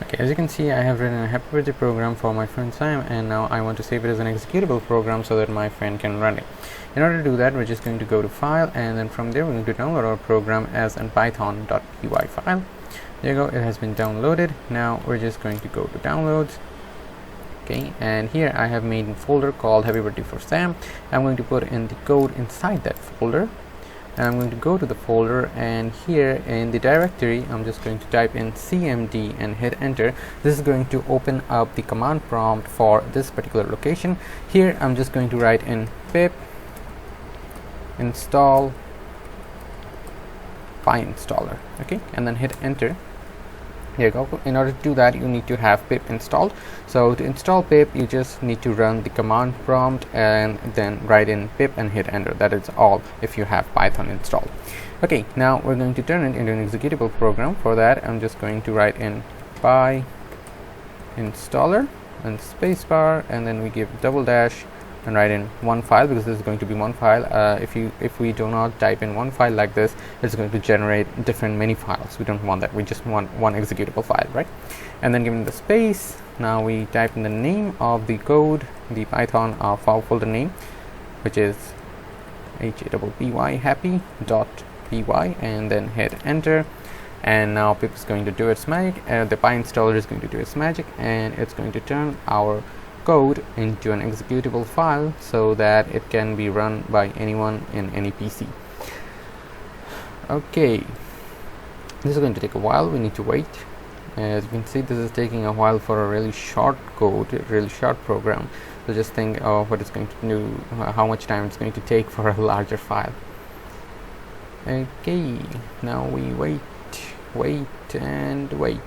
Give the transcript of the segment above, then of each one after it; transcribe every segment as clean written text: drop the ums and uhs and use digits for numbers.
Okay, as you can see, I have written a happy birthday program for my friend Sam, and now I want to save it as an executable program so that my friend can run it. In order to do that, we're just going to go to File, and then from there we're going to download our program as an python.py file. There you go, it has been downloaded. Now we're just going to go to Downloads. Okay, and here I have made a folder called Happy Birthday for Sam. I'm going to put in the code inside that folder. And I'm going to go to the folder, and here in the directory I'm just going to type in cmd and hit enter. This is going to open up the command prompt for this particular location. Here I'm just going to write in pip install PyInstaller, okay, and then hit enter. Here you go. In order to do that, you need to have pip installed. So to install pip, you just need to run the command prompt and then write in pip and hit enter. That is all if you have Python installed. Okay, now we're going to turn it into an executable program. For that, I'm just going to write in PyInstaller and spacebar, and then we give double dash and write in one file, because this is going to be one file. If we do not type in one file like this, it's going to generate different mini files. We don't want that. We just want one executable file, right? And then given the space, now we type in the name of the code, the Python file folder name, which is happy.py, and then hit enter. And now pip is going to do its magic. The PyInstaller is going to do its magic, and it's going to turn our code into an executable file so that it can be run by anyone in any PC. Okay, this is going to take a while. We need to wait. As you can see, this is taking a while for a really short code, a really short program. So just think of what it's going to do, how much time it's going to take for a larger file. Okay, now we wait and wait.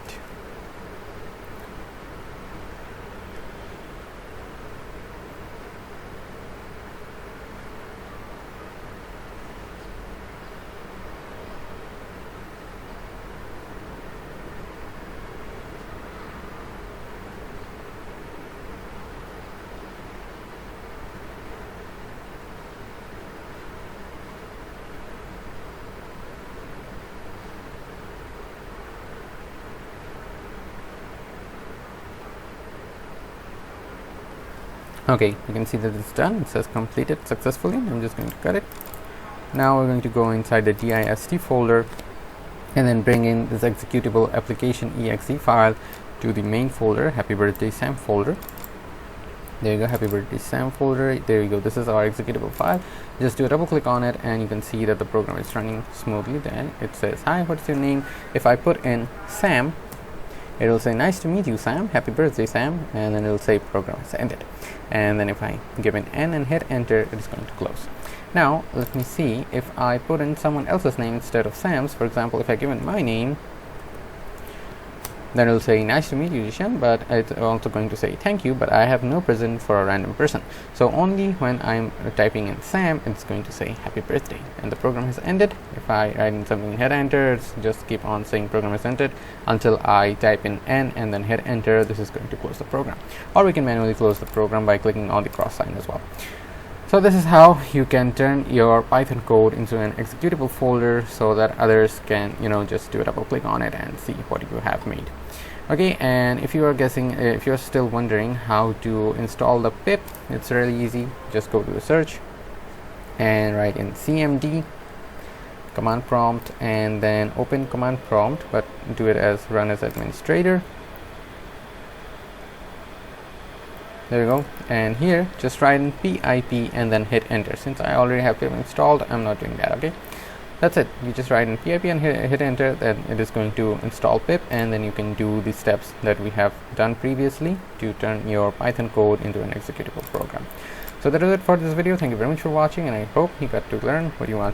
Okay, you can see that it's done. It says completed successfully. I'm just going to cut it. Now we're going to go inside the dist folder and then bring in this executable application exe file to the main folder, Happy Birthday Sam folder. There you go, Happy Birthday Sam folder. There you go. This is our executable file. Just do a double click on it, and you can see that the program is running smoothly. Then it says, "Hi, what's your name?" If I put in Sam, it will say, "Nice to meet you, Sam. Happy birthday, Sam." And then it will say program is ended. And then if I give an N and hit enter, it is going to close. Now let me see if I put in someone else's name instead of Sam's. For example, if I give in my name, then it will say, "Nice to meet you, Zisan," but it's also going to say thank you, but I have no present for a random person. So only when I'm typing in Sam, it's going to say happy birthday, and the program has ended. If I write in something and hit enter, it's just keep on saying program has ended until I type in N and then hit enter. This is going to close the program, or we can manually close the program by clicking on the cross sign as well. So this is how you can turn your Python code into an executable folder so that others can, just do a double click on it and see what you have made. Okay, and if you are guessing, if you're still wondering how to install the pip, it's really easy. Just go to the search and write in cmd command prompt, and then open command prompt, but do it as run as administrator. There you go, and here just write in pip and then hit enter. Since I already have pip installed, I'm not doing that. Okay, that's it. You just write in pip and hit enter, then it is going to install pip, and then you can do the steps that we have done previously to turn your Python code into an executable program. So that is it for this video. Thank you very much for watching, and I hope you got to learn what you wanted